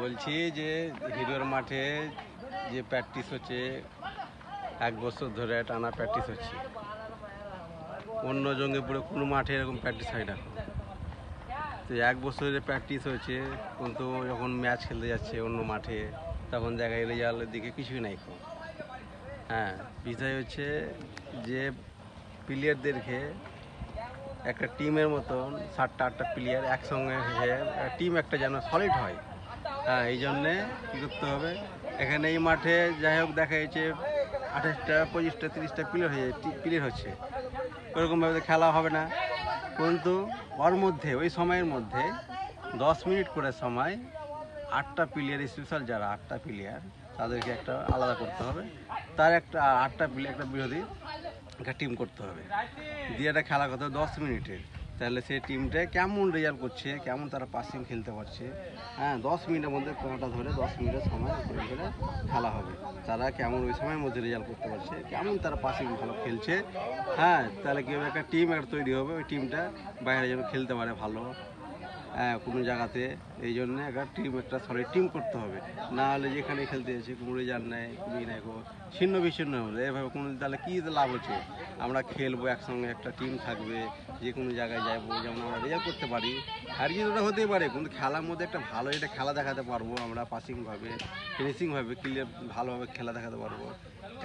বলছি যে হিরোর মাঠে যে প্র্যাকটিস হচ্ছে, 1 বছর ধরে টানা প্র্যাকটিস হচ্ছে। অন্য জঙ্গিপুরে কোনো মাঠে এরকম প্র্যাকটিস হয় না। তো 1 বছরের প্র্যাকটিস হয়েছে, কিন্তু যখন ম্যাচ খেলতে যাচ্ছে অন্য মাঠে, তখন দেখা গেলে রেজাল্টের দিকে কিছুই নাই। হ্যাঁ, বিষয় হচ্ছে যে প্লেয়ারদেরকে একটা টিমের মতন 7টা-8টা প্লেয়ার একসঙ্গে হয়ে টিম একটা যেন সলিড হয়। হ্যাঁ, এই জন্যে কী করতে হবে, এখানে এই মাঠে যাই হোক দেখা যাচ্ছে 28টা 25টা 30টা প্লেয়ার হচ্ছে, ওরকমভাবে খেলা হবে না। কিন্তু ওর মধ্যে ওই সময়ের মধ্যে 10 মিনিট করে সময় 8টা প্লেয়ার, স্পেশাল যারা 8টা প্লেয়ার তাদেরকে একটা আলাদা করতে হবে। তার একটা 8টা প্লেয়ার একটা বিরোধী একটা টিম করতে হবে, দিয়ে একটা খেলা করতে হবে 10 মিনিটের। তাহলে সেই টিমটা কেমন রেজাল্ট করছে, কেমন তারা পাসিং খেলতে পারছে। হ্যাঁ, 10 মিনিটের মধ্যে কোনোটা ধরে 10 মিনিটের সময় ধরে খেলা হবে। তারা কেমন ওই সময়ের মধ্যে রেজাল্ট করতে পারছে, কেমন তারা পাসিং ভালো খেলছে। হ্যাঁ, তাহলে কী হবে, একটা টিম একটা তৈরি হবে, ওই টিমটা বাইরে যেন খেলতে পারে ভালো। হ্যাঁ, কোনো জায়গাতে এই জন্যে একটা টিম, একটা সলিড টিম করতে হবে। না হলে যেখানে খেলতে যাচ্ছে কোনো রেজাল্ট নেই, কোনো নেই, ছিন্ন বিচ্ছিন্ন হলে এভাবে কোনো, তাহলে কী লাভ হচ্ছে। আমরা খেলবো একসঙ্গে, একটা টিম থাকবে, যে কোনো জায়গায় যাবো, যেমন আমরা রেজাল্ট করতে পারি। আর কি ওটা হতেই পারে, কিন্তু খেলার মধ্যে একটা ভালো এটা খেলা দেখাতে পারবো আমরা, পাসিংভাবে ফিনিশিংভাবে ক্লিয়ার ভালোভাবে খেলা দেখাতে পারবো।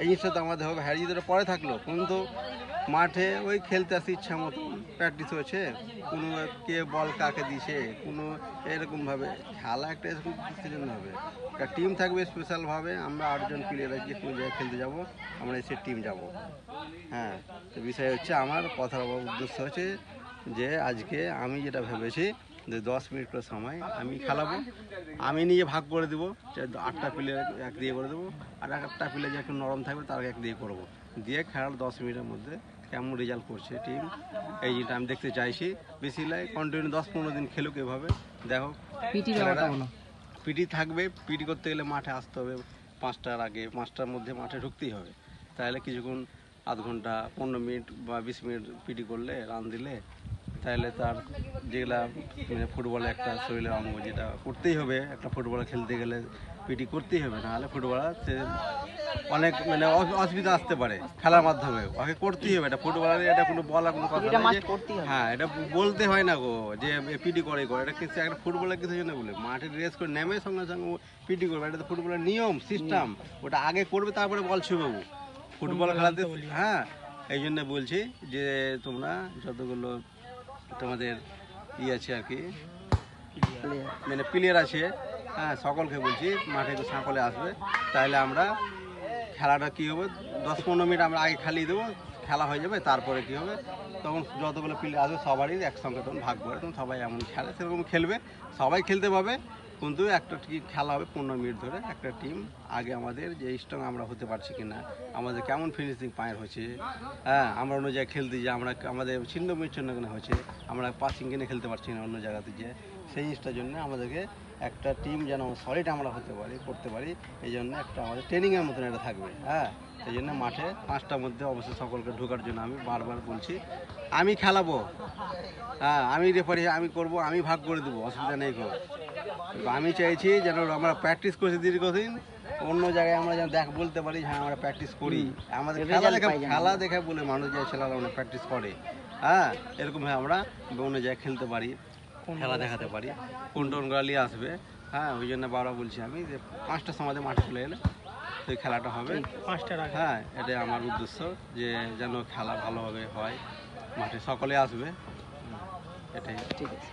এই জিনিসটা তো আমাদের হবে। হ্যাঁ, যদি পরে থাকলো, কিন্তু মাঠে ওই খেলতে আসে ইচ্ছা মতো প্র্যাকটিস হয়েছে, কোনো কে বল কাকে দিছে, কোনো এরকমভাবে খেলা একটা এরকম জন্য হবে। একটা টিম থাকবে স্পেশালভাবে, আমরা 8জন প্লেয়ার আজকে কোনো জায়গায় খেলতে যাব, আমরা এসে টিম যাব। হ্যাঁ, তো বিষয় হচ্ছে আমার কথার উদ্দেশ্য হচ্ছে যে আজকে আমি যেটা ভেবেছি যে 10 মিনিট করে সময় আমি খেলাবো, আমি নিজে ভাগ করে দেবো, যে 8টা প্লেয়ার এক দিয়ে করে দেবো, আর একটা প্লেয়ার যে একটু নরম থাকবে তার এক দিয়ে করবো, দিয়ে খেলার 10 মিনিটের মধ্যে কেমন রেজাল্ট করছে টিম, এই জিনিসটা আমি দেখতে চাইছি। বেশি লাই কন্টিনিউ 10-15 দিন খেলুক এভাবে, দেখো। পিটি থাকবে, পিটি করতে গেলে মাঠে আসতে হবে 5টার আগে, 5টার মধ্যে মাঠে ঢুকতেই হবে। তাহলে কিছুক্ষণ আধ ঘন্টা 15 মিনিট বা 20 মিনিট পিটি করলে, রান দিলে, তাহলে তার যেগুলা মানে ফুটবলে একটা শরীরের অঙ্গ, যেটা করতেই হবে, একটা ফুটবল খেলতে গেলে পিটি করতেই হবে, নাহলে ফুটবলার সে অনেক মানে অসুবিধা আসতে পারে খেলার মাধ্যমে, ওকে করতেই হবে। এটা ফুটবলার, এটা কোনো বলা কোনো কথা না। হ্যাঁ, এটা বলতে হয় না গো যে পিটি করে, এটা কিছু একটা ফুটবলের কিছু জন্য বলে মাঠে রেস করে নেমে সঙ্গে সঙ্গে পিটি করবে, এটা তো ফুটবলের নিয়ম সিস্টেম। ওটা আগে করবে, তারপরে বল ছুঁবে ফুটবল খেলাতে। হ্যাঁ, এই জন্য বলছি যে তোমরা যতগুলো তোমাদের আছে আর কি, মানে প্লেয়ার আছে, হ্যাঁ, সকলকে বলছি মাঠে সকলে আসবে। তাহলে আমরা খেলাটা কী হবে, 10-15 মিনিট আমরা আগে খেলিয়ে দেবো, খেলা হয়ে যাবে। তারপরে কী হবে, তখন যতগুলো প্লেয়ার আসবে সবারই একসঙ্গে তখন ভাগ করে, তখন সবাই এমন খেলে সেরকম খেলবে, সবাই খেলতে পাবে। কিন্তু একটা খেলা হবে 15 মিনিট ধরে, একটা টিম। আগে আমাদের যে স্ট্রং আমরা হতে পারছি কি না, আমাদের কেমন ফিনিশিং পায়ের হয়েছে, হ্যাঁ, আমরা অন্য জায়গায় খেলতে যাই, আমরা আমাদের ছিন্ন বিচ্ছিন্ন কেন হয়েছে, আমরা পাসিং কিনে খেলতে পারছি না অন্য জায়গাতে যে, সেই জিনিসটার জন্য আমাদেরকে একটা টিম যেন সলিড আমরা হতে পারি, করতে পারি, এই জন্য একটা আমাদের ট্রেনিংয়ের মতন এটা থাকবে। হ্যাঁ, সেই জন্য মাঠে 5টার মধ্যে অবশ্যই সকলকে ঢোকার জন্য আমি বারবার বলছি। আমি খেলাবো, হ্যাঁ, আমি রেফারি, আমি করব, আমি ভাগ করে দেবো, অসুবিধা নেই কোনো। আমি চাইছি যেন আমরা প্র্যাকটিস করছি দীর্ঘদিন, অন্য জায়গায় আমরা যেন বলতে পারি হ্যাঁ আমরা প্যাকটিস করি, আমাদের খেলা দেখে বলে মানুষ যে ছেলেরা অনেক প্র্যাকটিস করে। হ্যাঁ, এরকমভাবে আমরা অন্য জায়গায় খেলতে পারি, খেলা দেখাতে পারি, কোন নিয়ে আসবে। হ্যাঁ, ওই জন্য বারবার বলছি আমি যে 5টার সময় মাঠে চলে এলে তো খেলাটা হবে 5টার আগে। হ্যাঁ, এটাই আমার উদ্দেশ্য, যে যেন খেলা ভালোভাবে হয়, মাঠে সকলে আসবে, এটাই। ঠিক আছে।